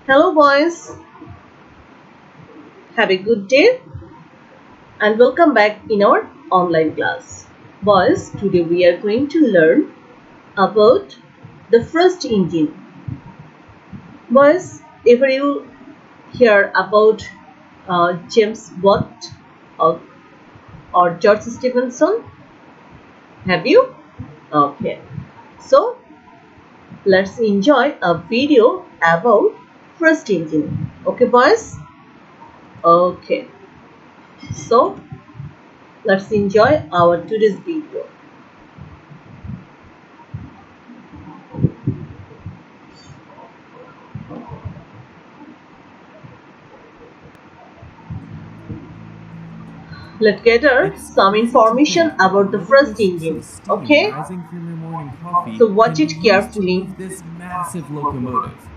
Hello, boys. Have a good day and welcome back in our online class. Boys, today we are going to learn about the first engine. Boys, ever you hear about James Watt or, or George Stephenson? Have you? Okay. So, let's enjoy a video about first engine. Okay, boys? Okay. So, let's enjoy our today's video. Let's gather It's some crazy to information think that the about the little first wisps engine. of steam Okay? rising from your morning coffee So watch can be it used to carefully. move this massive locomotive.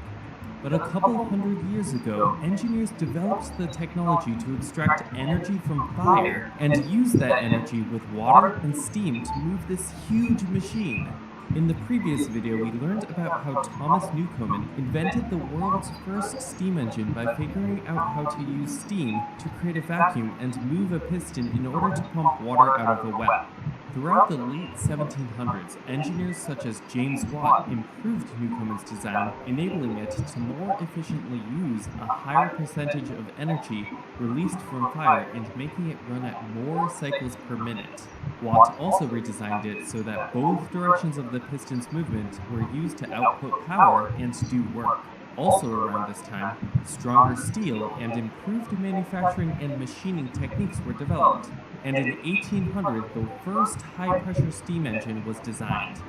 But a couple hundred years ago, engineers developed the technology to extract energy from fire and use that energy with water and steam to move this huge machine. In the previous video, we learned about how Thomas Newcomen invented the world's first steam engine by figuring out how to use steam to create a vacuum and move a piston in order to pump water out of a well. Throughout the late 1700s, engineers such as James Watt improved Newcomen's design, enabling it to more efficiently use a higher percentage of energy released from fire and making it run at more cycles per minute. Watt also redesigned it so that both directions of the piston's movement were used to output power and do work. Also around this time, stronger steel and improved manufacturing and machining techniques were developed, and in 1800 the first high-pressure steam engine was designed.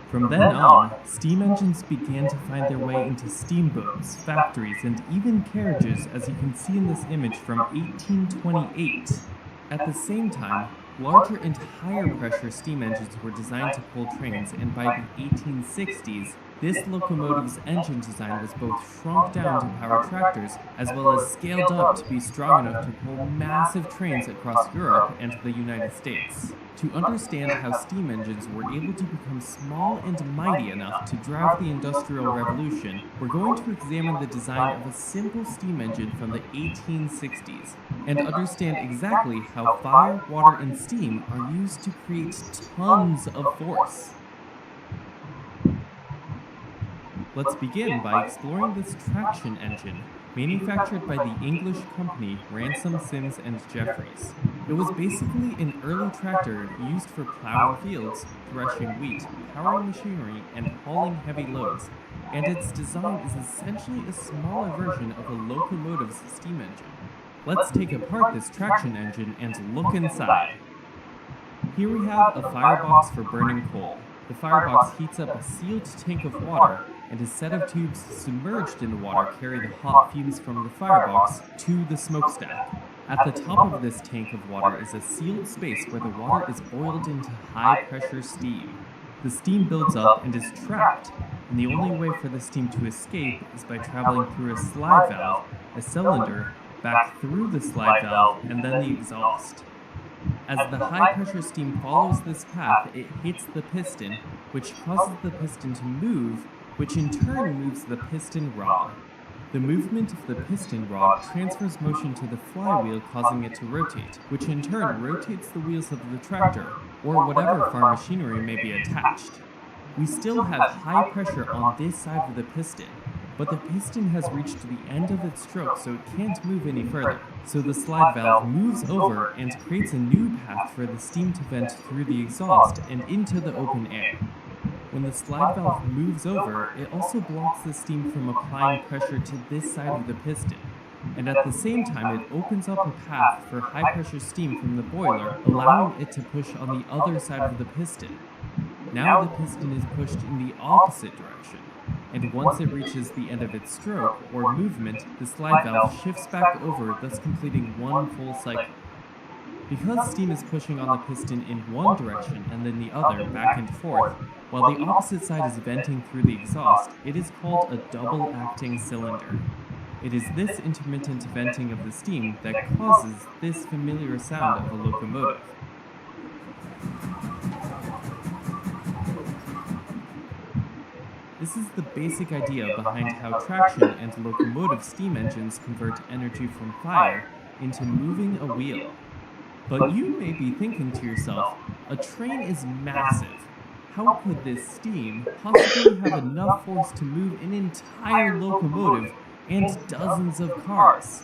From then on, steam engines began to find their way into steamboats, factories, and even carriages, as you can see in this image from 1828. At the same time, larger and higher pressure steam engines were designed to pull trains, and by the 1860s, this locomotive's engine design was both shrunk down to power tractors as well as scaled up to be strong enough to pull massive trains across Europe and the United States. To understand how steam engines were able to become small and mighty enough to drive the Industrial Revolution, we're going to examine the design of a simple steam engine from the 1860s and understand exactly how fire, water, and steam are used to create tons of force. Let's begin by exploring this traction engine, manufactured by the English company Ransom Sims and Jeffries. It was basically an early tractor used for plowing fields, threshing wheat, powering machinery, and hauling heavy loads, and its design is essentially a smaller version of a locomotive's steam engine. Let's take apart this traction engine and look inside. Here we have a firebox for burning coal. The firebox heats up a sealed tank of water, and a set of tubes submerged in the water carry the hot fumes from the firebox to the smokestack. At the top of this tank of water is a sealed space where the water is boiled into high pressure steam. The steam builds up and is trapped, and the only way for the steam to escape is by traveling through a slide valve, a cylinder, back through the slide valve, and then the exhaust. As the high pressure steam follows this path, it hits the piston, which causes the piston to move, which in turn moves the piston rod. The movement of the piston rod transfers motion to the flywheel, causing it to rotate, which in turn rotates the wheels of the tractor, or whatever farm machinery may be attached. We still have high pressure on this side of the piston, but the piston has reached the end of its stroke, so it can't move any further. So the slide valve moves over and creates a new path for the steam to vent through the exhaust and into the open air. When the slide valve moves over, it also blocks the steam from applying pressure to this side of the piston. And at the same time, it opens up a path for high pressure steam from the boiler, allowing it to push on the other side of the piston. Now the piston is pushed in the opposite direction, and once it reaches the end of its stroke, or movement, the slide valve shifts back over, thus completing one full cycle. Because steam is pushing on the piston in one direction and then the other back and forth, while the opposite side is venting through the exhaust, it is called a double-acting cylinder. It is this intermittent venting of the steam that causes this familiar sound of a locomotive. This is the basic idea behind how traction and locomotive steam engines convert energy from fire into moving a wheel. But you may be thinking to yourself, a train is massive. How could this steam possibly have enough force to move an entire locomotive and dozens of cars?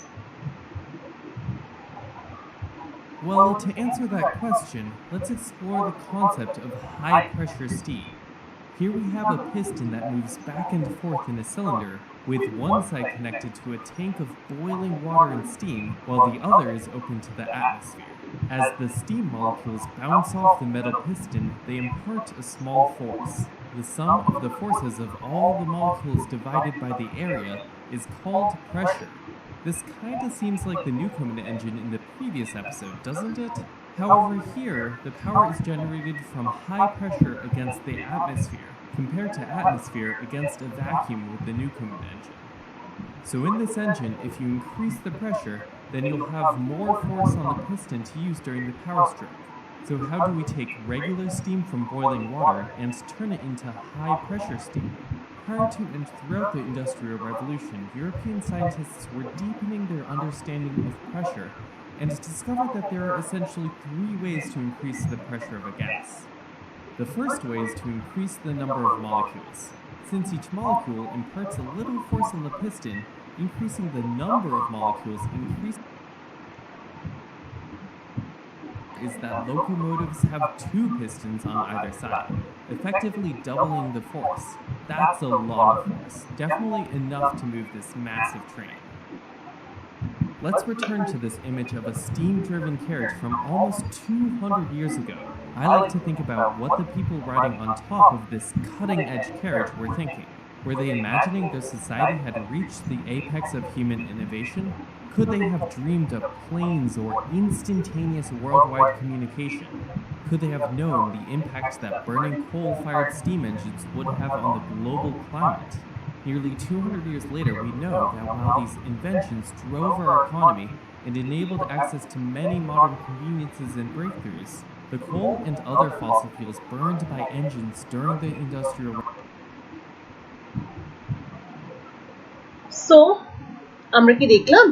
Well, to answer that question, let's explore the concept of high pressure steam. Here we have a piston that moves back and forth in a cylinder, with one side connected to a tank of boiling water and steam, while the other is open to the atmosphere. As the steam molecules bounce off the metal piston, they impart a small force. The sum of the forces of all the molecules divided by the area is called pressure. This kinda seems like the Newcomen engine in the previous episode, doesn't it? However, here, the power is generated from high pressure against the atmosphere, compared to atmosphere against a vacuum with the Newcomen engine. So in this engine, if you increase the pressure, then you'll have more force on the piston to use during the power stroke. So how do we take regular steam from boiling water and turn it into high pressure steam? Prior to and throughout the Industrial Revolution, European scientists were deepening their understanding of pressure and discovered that there are essentially three ways to increase the pressure of a gas. The first way is to increase the number of molecules. Since each molecule imparts a little force on the piston, increasing the number of molecules increases is that locomotives have two pistons on either side, effectively doubling the force. That's a lot of force, definitely enough to move this massive train. Let's return to this image of a steam-driven carriage from almost 200 years ago. I like to think about what the people riding on top of this cutting-edge carriage were thinking. Were they imagining their society had reached the apex of human innovation? Could they have dreamed of planes or instantaneous worldwide communication? Could they have known the impact that burning coal-fired steam engines would have on the global climate? Nearly 200 years later, we know that while these inventions drove our economy and enabled access to many modern conveniences and breakthroughs, the coal and other fossil fuels burned by engines during the Industrial So আমরা কি দেখলাম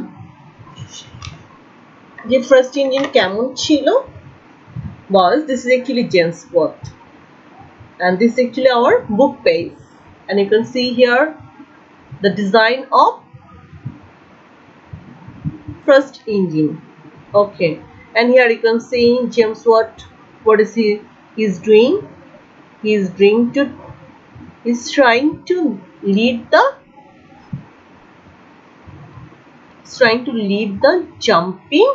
যে first engine কেমন ছিল? Was this is actually James Watt, and this is actually our book page, and you can see here the design of first engine. Okay, and here you can see James Watt. What is he is doing? He's trying to lead the jumping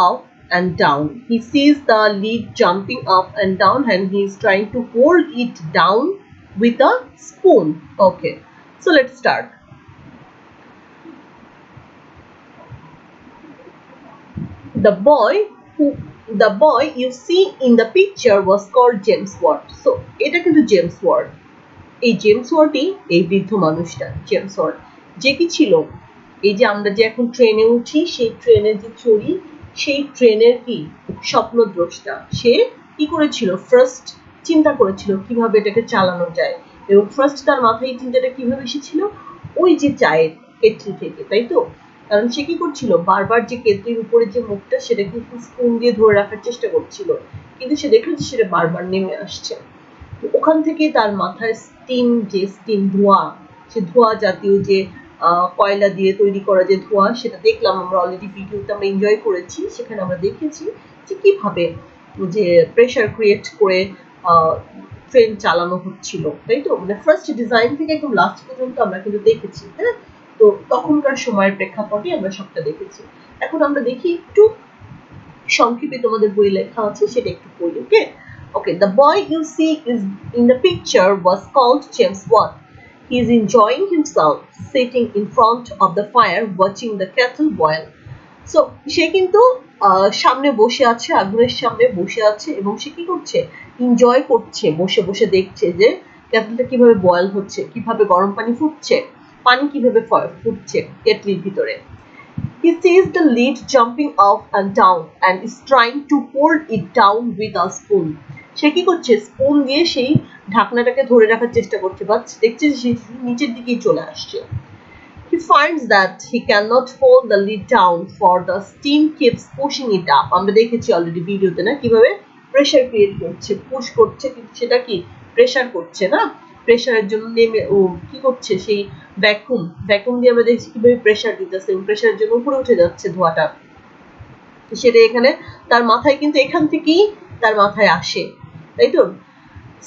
up and down. He sees the lead jumping up and down, and he is trying to hold it down with a spoon. Okay, so let's start. The boy you see in the picture was called James Watt. So এটা কিন্তু James Watt. এই James ওয়াটই এই বৃদ্ধ মানুষটা James watt, যে কি ছিল, এই যে আমরা যে এখন ট্রেনে উঠি, সেই ট্রেনে যে চড়ি, সেই ট্রেনের কি স্বপ্নদ্রষ্টা। সে কি করেছিল, ফার্স্ট চিন্তা করেছিল কিভাবে এটাকে চালানো যায়, এবং ফার্স্ট তার মাথায় এই চিন্তাটা কিভাবে এসেছিল, ওই যে চায়ের কেটলি থেকে, তাই তো? কারণ সে কি করছিল, বারবার যে কেটলির উপরে যে মুখটা, সেটাকে স্পুন দিয়ে ধরে রাখার চেষ্টা করছিল, কিন্তু সে দেখলো যে সেটা বারবার নেমে আসছে। ওখান থেকে তার মাথায় স্টিম ধোঁয়া, সে ধোঁয়া জাতীয় যে কয়লা দিয়ে তৈরি করা যে ধোঁয়া, সেটা দেখলাম আমরা অলরেডি ভিডিওতে আমরা এনজয় করেছি। সেখানে আমরা দেখেছি যে কিভাবে যে প্রেসার ক্রিয়েট করে ট্রেন চালানো হচ্ছিল, তাই তো? মানে ফার্স্ট ডিজাইন থেকে একদম লাস্ট পর্যন্ত আমরা কিন্তু দেখেছি, হ্যাঁ। তো তখনকার সময়ের প্রেক্ষাপটে আমরা সবটা দেখেছি। এখন আমরা দেখি একটু সংক্ষেপে, তোমাদের বই লেখা আছে, সেটা একটু পড়ি। ওকে, okay, the boy you see is in the picture was called James Watt. He is enjoying himself sitting in front of the fire watching the kettle boil. So সে কিন্তু সামনে বসে আছে, আগুনের সামনে বসে আছে, এবং সে কি করছে, এনজয় করছে, বসে বসে দেখছে যে কেটলটা কিভাবে বয়েল হচ্ছে, কিভাবে গরম পানি ফুটছে, পানি কিভাবে ফুটছে কেটলির ভিতরে। He sees the lid jumping up and down and is trying to hold it down with a spoon. সে কি করছে, স্পুন দিয়ে সেই ঢাকনাটাকে ধরে রাখার চেষ্টা করছে, বাট দেখছে সে নিচের দিকেই চলে আসছে। He finds that he cannot hold the lid down for the steam keeps pushing it up. আমরা দেখেছি অলরেডি ভিডিওতে না কিভাবে প্রেসার ক্রিয়েট করছে, পুশ করছে, কিন্তু সেটা কি প্রেসার করছে না, প্রেসারের জন্য নেমে ও কি করছে, সেই ভ্যাকুম দিয়ে আমরা দেখছি কিভাবে প্রেসার দিতেছে এবং প্রেসারের জন্য উপরে উঠে যাচ্ছে ধোঁয়াটা। সেটা এখানে তার মাথায়, কিন্তু এখান থেকেই তার মাথায় আসে, তাই তো।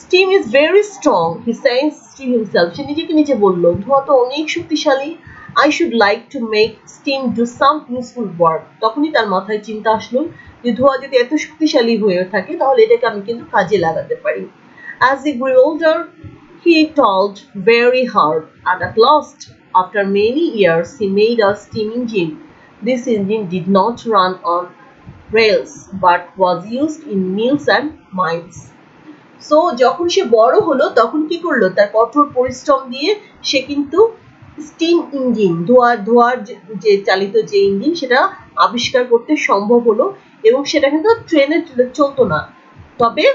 Steam is very strong, he says to himself. সে নিজেকে নিজে বলল, ধোঁয়া তো অনেক শক্তিশালী। I should like to make steam do some useful work. তখনই তার মাথায় চিন্তা আসলো যে ধোঁয়া যদি এত শক্তিশালী হয়ে থাকে তাহলে এটাকে আমি কিন্তু কাজে লাগাতে পারি। As he grew older, he toiled very hard, and at last, after many years, he made a steam engine. This engine did not run on rails, but was used in mills and mines. So যখন সে বড় হলো তখন কি করলো, তার কঠোর পরিশ্রম দিয়ে সে কিন্তু স্টিম ইঞ্জিন, ধোয়ার যে চালিত যে ইঞ্জিন, সেটা আবিষ্কার করতে সম্ভব হলো। এবং সেটা কিন্তু ট্রেনে চলতো না, তবে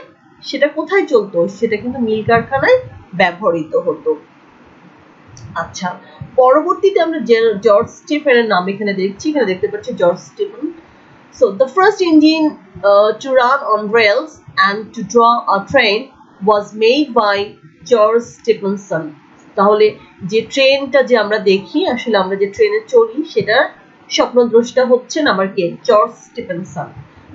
সেটা কোথায় চলতো, সেটা কিন্তু মিল কারখানায় ব্যবহৃত হতো। আচ্ছা, পরবর্তীতে আমরা জর্জ স্টিফেনের নাম এখানে দেখছি, এখানে দেখতে পাচ্ছি George Stephen. So the first engine to run on rails and to draw a train was made by George Stephenson. তাহলে যে ট্রেনটা যে আমরা দেখি, আসলে আমরা যে ট্রেনে চড়ি, সেটা স্বপ্নদ্রষ্টা হচ্ছেন আমার কে, জর্জ স্টিফেনসন।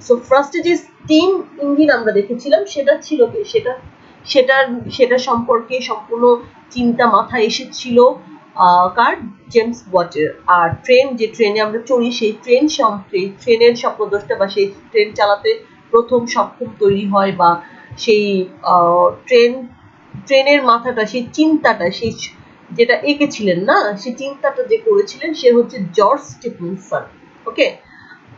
সো ফার্স্টে যে স্টিম ইঞ্জিন আমরা দেখেছিলাম সেটা ছিল কি, সেটা সম্পর্কে সম্পূর্ণ চিন্তা মাথায় এসেছিল কার, জেমস ওয়াটের। আর যে ট্রেনে আমরা চড়ি, সেই ট্রেনের স্বপ্নদ্রষ্টা বা সেই ট্রেন চালাতে প্রথম সক্ষম তৈরি হয়, বা সেই ট্রেনের মাথাটা, সেই চিন্তাটা, সেই যেটা এঁকেছিলেন না, সেই চিন্তাটা যে করেছিলেন সে হচ্ছে জর্জ স্টিফেনসন। ওকে,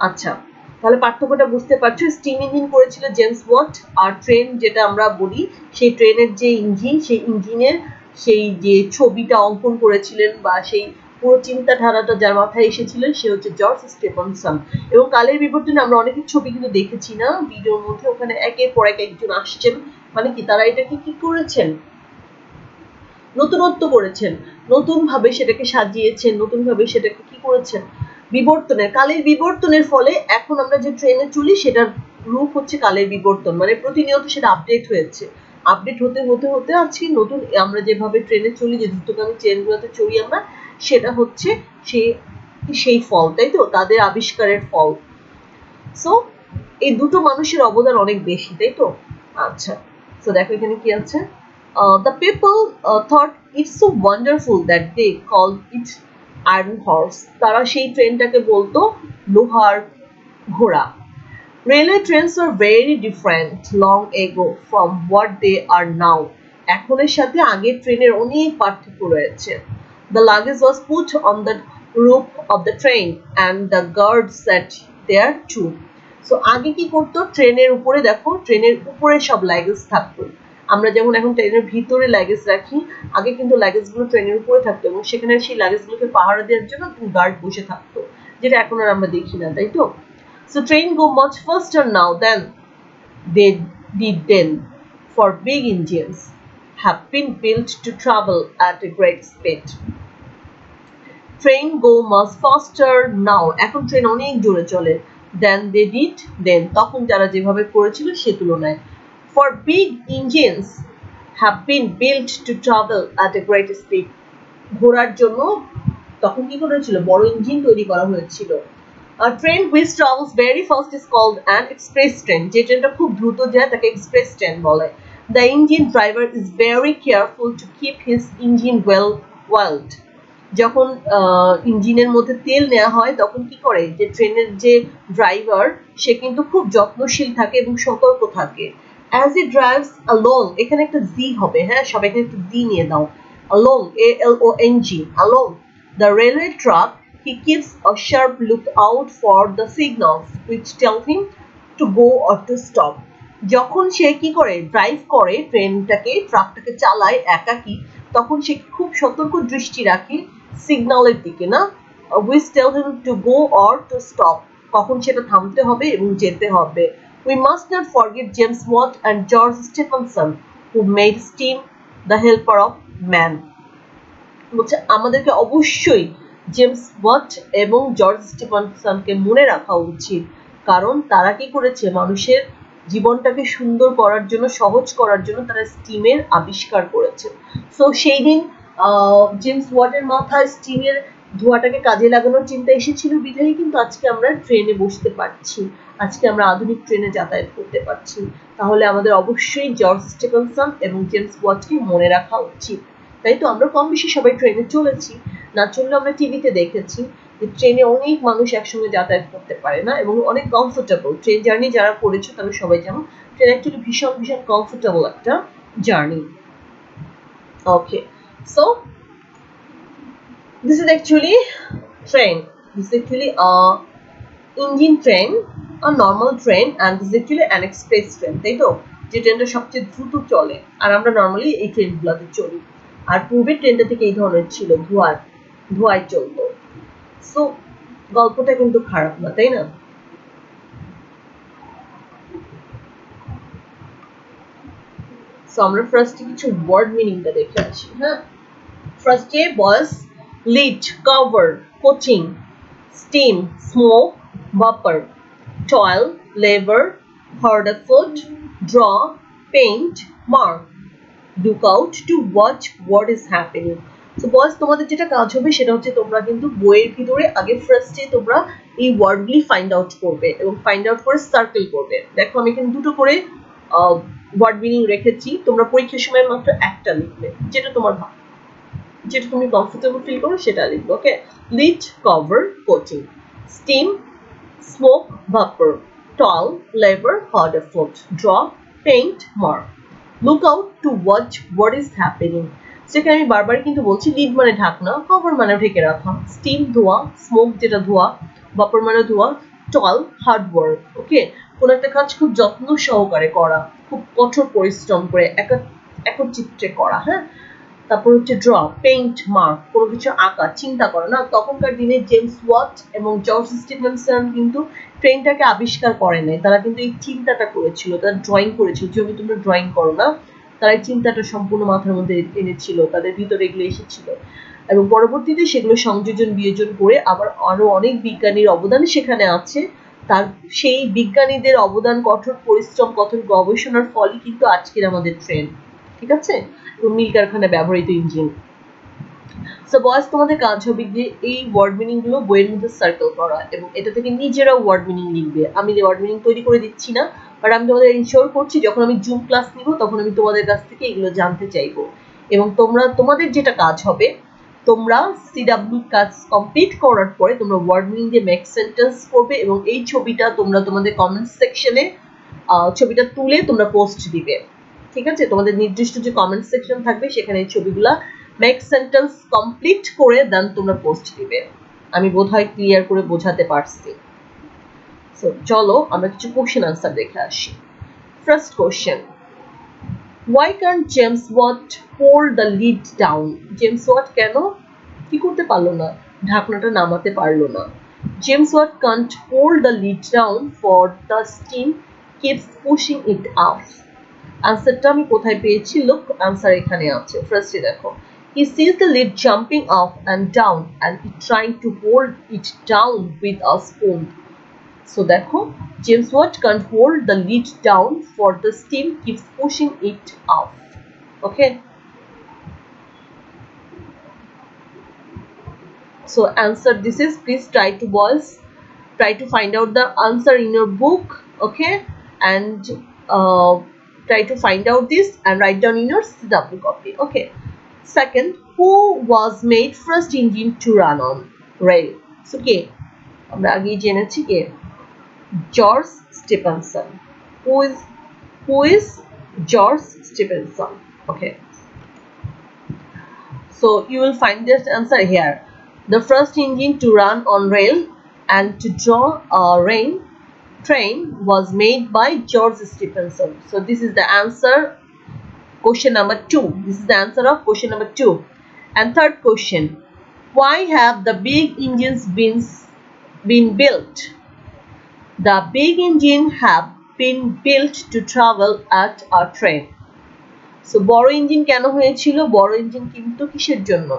আচ্ছা, তাহলে পার্থক্যটা বুঝতে পারছো। স্টিম ইঞ্জিন করেছিল জেমস ওয়াট, আর ট্রেন যেটা আমরা বলি, সেই ট্রেনের যে ইঞ্জিন, সেই ইঞ্জিনের সেই যে ছবিটা অঙ্কন করেছিলেন বা সেই পুরো চিন্তাধারাটা যার মাথায় এসেছিলেন সে হচ্ছে জর্জ স্টিফেনসন। এবং কালের বিবর্তনে আমরা অনেকের ছবি কিন্তু দেখেছি না ভিডিওর মধ্যে, ওখানে একের পর এক একজন আসছেন, মানে কি তারা এটাকে কি করেছেন, নতুনত্ব করেছেন, নতুন ভাবে সেটাকে সাজিয়েছেন, নতুন ভাবে সেটাকে কি করেছেন, কালের বিবর্তনের ফলে এখন আমরা যে ট্রেনে চলি সেটার রূপ হচ্ছে কালের বিবর্তন, মানে প্রতিনিয়ত সেটা আপডেট হয়েছে, আপডেট হতে হতে হতে আজকে নতুন আমরা যেভাবে ট্রেনে চলি, যে দ্রুতগামী ট্রেনগুলোতে চড়ি আমরা, সেটা হচ্ছে সেই ফল, তাই তো, তাদের আবিষ্কারের ফল। সো এই দুটো মানুষের অবদান অনেক বেশি, তাই তো। আচ্ছা, সো দেখো এখানে কি আছে, the people thought it's so wonderful that they called it iron horse. তারা সেই ট্রেনটাকে বলতো লোহার ঘোড়া। Railway trains were very different long ago from what they are now. এখনের সাথে আগের ট্রেনের অনেক পার্থক্য রয়েছে। The luggage was put on the roof of the train and the guards sat there too. So আগে কি করতো, ট্রেনের উপরে, দেখো ট্রেনের উপরে সব লাগেজ থাকতো। আমরা যেমন এখন ট্রেনের ভিতরে লাগেজ রাখি, আগে কিন্তু লাগেজগুলো ট্রেনের উপরে থাকতো এবং সেখানে সেই লাগেজগুলোকে পাহারা দেওয়ার জন্য গার্ড বসে থাকতো, যেটা এখন আর আমরা দেখি না, তাই তো। So train go much faster now than they did then, for big engines have been built to travel at a great speed. Train go much faster now, এখন ট্রেন অনেক জোরে চলে, than they did then, তখন যারা যেভাবে করেছিল সে তুলনায়। For big engines have been built to travel at a great speed. ঘোড়ার জন্য তখন কি করেছিল, বড় ইঞ্জিন তৈরি করা হয়েছিল। A train which travels very fast is called an express train. যে ট্রেনটা খুব দ্রুত যায় তাকে এক্সপ্রেস ট্রেন বলে। The engine driver is very careful to keep his engine well oiled. যখন ইঞ্জিনের মধ্যে তেল নেওয়া হয় তখন কি করে, যে ট্রেনের যে ড্রাইভার সে কিন্তু খুব যত্নশীল থাকে এবং সতর্ক থাকে। As he drives along, এখানে একটা জি হবে, হ্যাঁ সবাই এখানে একটু জি নিয়ে দাও, along, along, along the railway track, he keeps a sharp lookout for the signals which tell him to go or to stop. যখন সে কি করে, ড্রাইভ করে ট্রাকটাকে চালায় একাকী, তখন সে খুব সতর্ক দৃষ্টি রাখে সিগন্যালের দিকে, না, which tell him to go or to stop, কখন সেটা থামতে হবে এবং যেতে হবে। We must not forget James Watt and George Stephenson, who made steam the helper of man. বলছে আমাদেরকে অবশ্যই জেমস ওয়াট এবং জর্জ স্টিফেনসনকে মনে রাখা উচিত, কারণ তারা কি করেছে, মানুষের জীবনটাকে সুন্দর করার জন্য, সহজ করার জন্য তারা স্টিমের আবিষ্কার করেছে। সো সেই দিন জেমস ওয়াটের মাথায় স্টিমের ধোঁয়াটাকে কাজে লাগানোর চিন্তা এসেছিল বিধায়ী কিন্তু আজকে আমরা ট্রেনে বসতে পারছি, আজকে আমরা আধুনিক ট্রেনে যাতায়াত করতে পারছি। তাহলে আমাদের অবশ্যই জর্জ স্টিফেনসন এবং জেমস ওয়াটকে মনে রাখা উচিত। তাই তো আমরা কম বেশি সবাই ট্রেনে চলেছি, না চললে আমরা টিভিতে দেখেছি যে ট্রেনে অনেক মানুষ একসঙ্গে যাতায়াত করতে পারে না এবং অনেক কমফোর্টেবল। ট্রেন জার্নি যারা করেছো তারা সবাই জানো ট্রেন অ্যাকচুয়ালি ভীষণ ভীষণ কমফোর্টেবল একটা journey. Okay, so this is actually train. This is actually a Indian train, a normal train, and this is actually an express train. তাই তো, যে ট্রেনটা সবচেয়ে দ্রুত চলে আর আমরা নর্মালি এই ট্রেনগুলোতে চলি। আর পূর্বের ট্রেনটা থেকে এই ধরনের ছিল, ধোঁয়ায় চলতো। সো গল্পটা কিন্তু খারাপ না, তাই না? সো আমরা ফার্স্টে কিছু ওয়ার্ড মিনিংটা দেখে আসি। হ্যাঁ, ফার্স্টে boss, lead, cover, coaching, steam, smoke, vapor, toil, labor, hard foot, draw, paint, mark, look out to watch what is happening. So boys, তোমাদের যেটা কাজ হবে সেটা হচ্ছে তোমরা কিন্তু বইয়ের ভিতরে আগে ফার্স্টে তোমরা এই ওয়ার্ডগুলি ফাইন্ড আউট করবে এবং ফাইন্ড আউট করে সার্কেল করবে। দেখো আমি এখানে দুটো করে ওয়ার্ড মিনিং রেখেছি, তোমরা পরীক্ষার সময় মাত্র একটা লিখবে, যেটা তুমি কমফোর্টেবল ফিল করো সেটা লিখবে। Okay, lead, cover, coaching, steam, smoke, vapor, toil, labor, hard foot, draw, paint, mark, look out to watch what is happening. সেখানে আমি বারবার কিন্তু বলছি লিড মানে ঢাকনা, কভার মানে ঢেকে রাখা, স্টিম ধোঁয়া, স্মোক যেটা ধোঁয়া, ভাপর মানে ধোঁয়া, টল হার্ড ওয়ার্ক। ওকে, কোন একটা কাজ খুব যত্ন সহকারে করা, খুব কঠোর পরিশ্রম করে একচিত্রে করা। হ্যাঁ, তারপর হচ্ছে ড্র, পেইন্ট, মার্ক, কোনো কিছু আঁকা, চিন্তা করা। না, তখনকার দিনে জেমস ওয়াট এবং জর্জ স্টিফেনসন কিন্তু ট্রেনটাকে আবিষ্কার করে নাই, তারা কিন্তু এই চিন্তাটা করেছিল, তারা ড্রয়িং করেছিল। যেমন তোমরা ড্রয়িং করো না, তারা এই চিন্তাটা সম্পূর্ণ মাথার মধ্যে এনেছিল, তাদের ভিতরে এগুলো এসেছিল এবং পরবর্তীতে সেগুলো সংযোজন বিয়োজন করে আবার আরো অনেক বিজ্ঞানীর অবদান সেখানে আছে। তার সেই বিজ্ঞানীদের অবদান, কঠোর পরিশ্রম, কঠোর গবেষণার ফলই কিন্তু আজকের আমাদের ট্রেন। ঠিক আছে, মিল কারখানায় ব্যবহৃত ইঞ্জিন। সো বয়স, তোমাদের কাজ হবে যে এই ওয়ার্ড মিনিং গুলো বইয়ের মধ্যে সার্কেল করা এবং এটা থেকে নিজেরাও ওয়ার্ড মিনিং লিখবে। আমি ওয়ার্ড মিনিং তৈরি করে দিচ্ছি না, বাট আমি তোমাদের ইনশিওর করছি যখন আমি জুম ক্লাস নিব তখন আমি তোমাদের কাছ থেকে এগুলো জানতে চাইবো এবং তোমাদের যেটা কাজ হবে, তোমরা সিডব্লিউ কাজ কমপ্লিট করার পরে তোমরা ওয়ার্ড মিনিং দিয়ে মেক সেন্টেন্স করবে এবং এই ছবিটা তোমরা তোমাদের কমেন্ট সেকশনে ছবিটা তুলে তোমরা পোস্ট দিবে। ঠিক আছে, তোমাদের নির্দিষ্ট যে কমেন্ট সেকশন থাকবে সেখানে এই ছবিগুলা মেক সেন্টেন্স কমপ্লিট করে দেন তোমরা পোস্ট দিবে। আমি বোধহয় ক্লিয়ার করে বোঝাতে পারছি। সো চলো আমরা কিছু কোশ্চেন আনসার দেখে আসি। First question, why can't James Watt pull the lid down? James Watt কেন কি করতে পারলো না, ঢাকনাটা নামাতে পারলো না? James Watt can't pull the lid down for the steam keeps pushing it up. আনসারটা আমি কোথায় পেয়েছি? লুক, আনসার এখানে আছে। ফার্স্টে দেখো, he sees the lid jumping up and down and he trying to hold it down with a spoon. So দেখো, James Watt can't hold the lid down for the steam keeps pushing it up. Okay, so answer this is, please try to find out the answer in your book. Okay, and try to find out this and write down in your CW copy. Okay, second, who was made first engine to run on rail? So কে, আমরা আগেই জেনেছি কে, George Stephenson. who is George Stephenson? Okay, so you will find this answer here. The first engine to run on rail and to draw a train was made by George Stephenson. So this is the answer, question number 2. This is the answer of question number 2. And third question, why have the big engines been built? The big engine have been built to travel at a train. So বড় engine কেন হয়েছিল? বড় engine কিন্তু কিসের জন্য?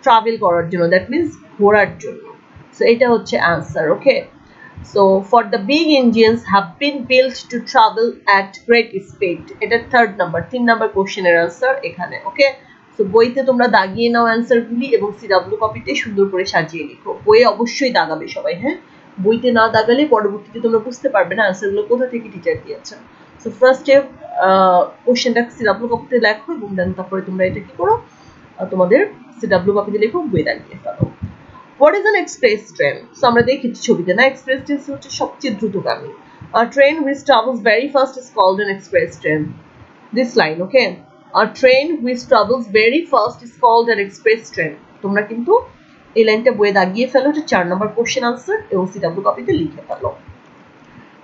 Travel করার জন্য, that means ঘোরার জন্য। সো এটা হচ্ছে answer. Okay, so for the big engines have been built to travel at great speed. এটা 3 নাম্বার কোশ্চেনের অ্যান্সার এখানে। ওকে, সো বইতে তোমরা দাগিয়ে নাও অ্যান্সারগুলি এবং সিডাব্লিউ কপিতে সুন্দর করে সাজিয়ে লিখো। বইয়ে অবশ্যই দাগাবে সবাই, হ্যাঁ, বইতে না দাগালে পরবর্তীতে তোমরা বুঝতে পারবে না অ্যান্সারগুলো কোথা থেকে টিচার দিয়েছেন। সো ফার্স্টে কোশ্চেনটা সিডাব্লিউ কপিতে লেখো এবং দেন তারপরে তোমরা এটা কি করো, তোমাদের সিডাব্লিউ কপিতে লেখো, বই দাগিয়ে ফেলো। What is an express train? So আমরা দেখেছি ছবিতে না, এক্সপ্রেস ট্রেন হচ্ছে সবচেয়ে দ্রুতগামী। A train which travels very fast is called an express train. This line, okay? A train which travels very fast is called an express train. তোমরা কিন্তু এই লাইনটা বইয়ে দাগিয়ে ফেলো, এটা 4 নম্বর কোশ্চেন আনসার এবং সিডাব্লিউ কপিতে লিখে ফেলো।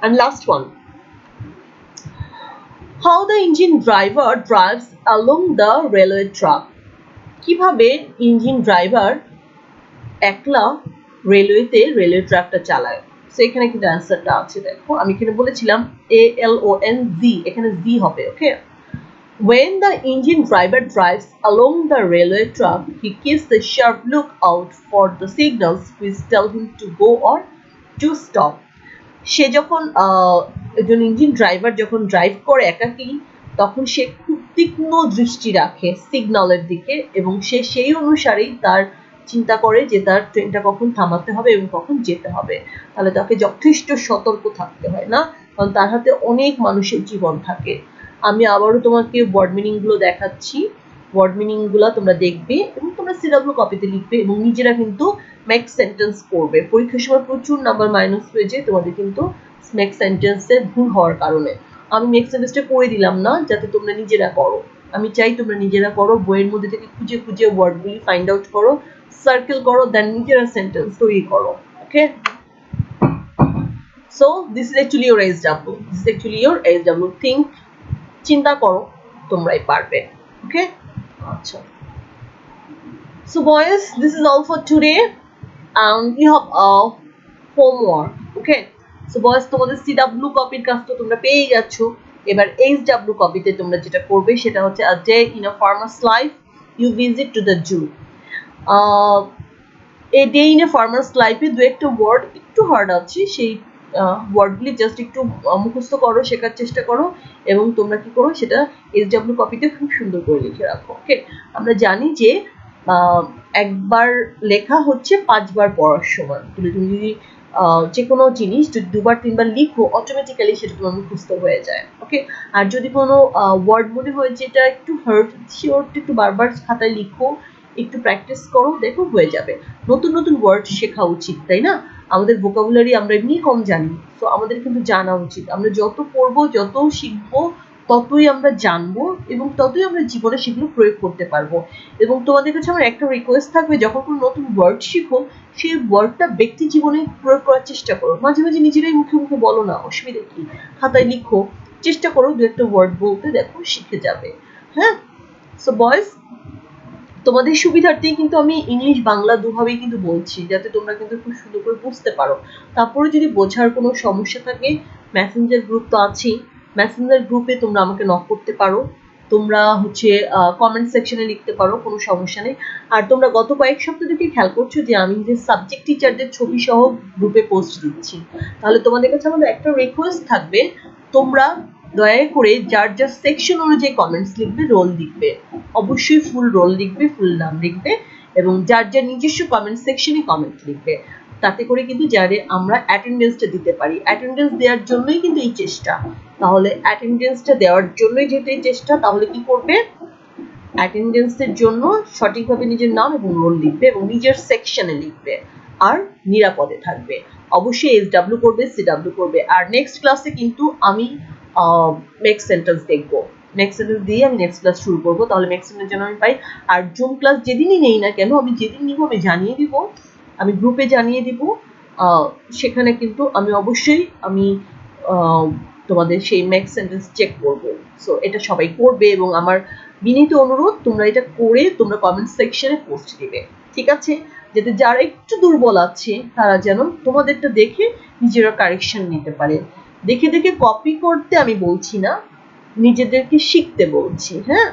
And last one. How the engine driver drives along the railway track? কিভাবে ইঞ্জিন ড্রাইভার একলা রেলওয়েতে রেলওয়ে ট্র্যাকটা চালায়? সো এখানে কিন্তু অ্যান্সারটা আছে, দেখো আমি এখানে বলেছিলাম ALONG, এখানে জি হবে। ওকে, when the engine driver drives along the railway track he keeps a sharp lookout for the signals which tell him to go or to stop. সে যখন একজন ইঞ্জিন ড্রাইভার যখন ড্রাইভ করে একাকী, তখন সে খুব তীক্ষ্ণ দৃষ্টি রাখে সিগন্যালের দিকে এবং সে সেই অনুসারেই তার চিন্তা করে যে তার ট্রেনটা কখন থামাতে হবে এবং কখন যেতে হবে। তাহলে তাকে যথেষ্ট সতর্ক থাকতে হয় না, কারণ তার হাতে অনেক মানুষের জীবন থাকে। আমি আবারও তোমাকে ওয়ার্ড মিনিংগুলো দেখাচ্ছি, ওয়ার্ড মিনিংগুলো তোমরা দেখবে এবং তোমরা সিডাব্লিউ কপিতে লিখবে এবং নিজেরা কিন্তু মেক সেন্টেন্স করবে। পরীক্ষার সময় প্রচুর নাম্বার মাইনাস হয়ে যায় তোমাদের কিন্তু মেক সেন্টেন্সে ভুল হওয়ার কারণে। আমি মেক সেন্টেন্সটা করে দিলাম না যাতে তোমরা নিজেরা করো, আমি চাই তোমরা নিজেরা করো, বইয়ের মধ্যে থেকে খুঁজে খুঁজে ওয়ার্ডগুলি ফাইন্ড আউট করো, সার্কেল করো, দেন নিজেরা সেন্টেন্স তৈরি করো। Okay, so this is actually your SW, this is actually your SW। Think, চিন্তা করো, তোমরাই পারবে। ওকে, আচ্ছা, so boys, this is all for today and we have a homework. Okay, so boys, তোমাদের CW কপির কাজ তো তোমরা পেয়ে গেছো। এবার HW কপিতে তোমরা যেটা করবে সেটা হচ্ছে a day in a farmer's life, you visit to the zoo. A day in a farmer's life এ দু একটা ওয়ার্ড একটু হার্ড আছে, সেই ওয়ার্ডগুলি জাস্ট একটু মুখস্থ করো, শেখার চেষ্টা করো এবং তোমরা কি করো সেটা SW কপিতে খুব সুন্দর করে লিখে রাখো। ওকে, আমরা জানি যে একবার লেখা হচ্ছে 5 বার পড়ার সমান। তুমি যদি যে কোনো জিনিস যদি 2 বার 3 বার লিখো অটোমেটিক্যালি সেটা তোমার মুখস্থ হয়ে যায়। ওকে, আর যদি কোনো ওয়ার্ড মনে হয় যে এটা একটু হার্ড, সেই ওয়ার্ডটা একটু বারবার খাতায় লিখো, একটু প্র্যাকটিস করো, দেখো হয়ে যাবে। নতুন নতুন ওয়ার্ড শেখা উচিত, তাই না? আমাদের ভোকাবুলারি আমরা এমনি কম জানি, তো আমাদের কিন্তু জানা উচিত। আমরা যত পড়বো যত শিখবো ততই আমরা জানবো এবং ততই আমরা জীবনে সেগুলো প্রয়োগ করতে পারবো। এবং তোমাদের কাছে আমার একটা রিকোয়েস্ট থাকবে, যখন কোনো নতুন ওয়ার্ড শিখো সেই ওয়ার্ডটা ব্যক্তি জীবনে প্রয়োগ করার চেষ্টা করো। মাঝে মাঝে নিজেরাই মুখে মুখে বলো না, অসুবিধা কি, খাতায় লিখো, চেষ্টা করো দু একটা ওয়ার্ড বলতে, দেখো শিখে যাবে। হ্যাঁ, সো বয়েজ, তোমাদের সুবিধার্থেই কিন্তু আমি ইংলিশ বাংলা দুভাবেই কিন্তু বলছি, যাতে তোমরা কিন্তু খুব সুন্দর করে বুঝতে পারো। তারপরে যদি বোঝার কোনো সমস্যা থাকে, মেসেঞ্জার গ্রুপ তো আছেই, মেসেঞ্জার গ্রুপে তোমরা আমাকে নক করতে পারো, তোমরা হচ্ছে কমেন্ট সেকশনে লিখতে পারো, কোনো সমস্যা নেই। আর তোমরা গত কয়েক সপ্তাহ থেকে খেয়াল করছো যে আমি যে সাবজেক্ট টিচারদের ছবি সহ গ্রুপে পোস্ট দিচ্ছি, তাহলে তোমাদের কাছে আমাদের একটা রিকোয়েস্ট থাকবে, তোমরা দয়া করে যার যার সেকশন অনুযায়ী কমেন্টস লিখবে, রোল লিখবে, অবশ্যই ফুল রোল লিখবে, ফুল নাম লিখবে এবং যার যার নিজস্ব কমেন্ট সেকশনে কমেন্ট লিখবে। তাতে করে কিন্তু যারে আমরা অ্যাটেন্ডেন্সটা দিতে পারি, অ্যাটেন্ডেন্স দেওয়ার জন্যই কিন্তু এই চেষ্টা। তাহলে অ্যাটেন্ডেন্সটা দেওয়ার জন্যই যেহেতু এই চেষ্টা, তাহলে কি করবে, অ্যাটেন্ডেন্সের জন্য সঠিকভাবে নিজের নাম এবং রোল লিখবে এবং নিজের সেকশনে লিখবে আর নিরাপদে থাকবে। অবশ্যই SW করবে, CW করবে। আর নেক্সট ক্লাসে কিন্তু আমি মেক সেন্টেন্স দেখবো, নেক্সট সেন্টেন্স দিয়ে আমি নেক্সট ক্লাস শুরু করবো, তাহলে নেক্সট সেন্টেন্স যেন আমি পাই। আর জুম ক্লাস যেদিনই নেই না কেন, আমি যেদিন নিব আমি জানিয়ে দিব, আমি গ্রুপে জানিয়ে দিব, সেখানে কিন্তু আমি অবশ্যই আমি তোমাদের সেই মেক সেন্টেন্স চেক করবো। সো এটা সবাই করবে এবং আমার বিনীত অনুরোধ, তোমরা এটা করে তোমরা কমেন্ট সেকশনে পোস্ট দিবে, ঠিক আছে? যাতে যারা একটু দুর্বল আছে তারা যেন তোমাদেরটা দেখে নিজেরা কারেকশন নিতে পারে। দেখে দেখে কপি করতে আমি বলছি না, নিজেদেরকে শিখতে বলছি। হ্যাঁ,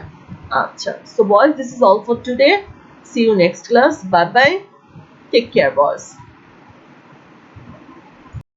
আচ্ছা। So boys, this is all for today. See you next class. Bye bye. Take care, boys.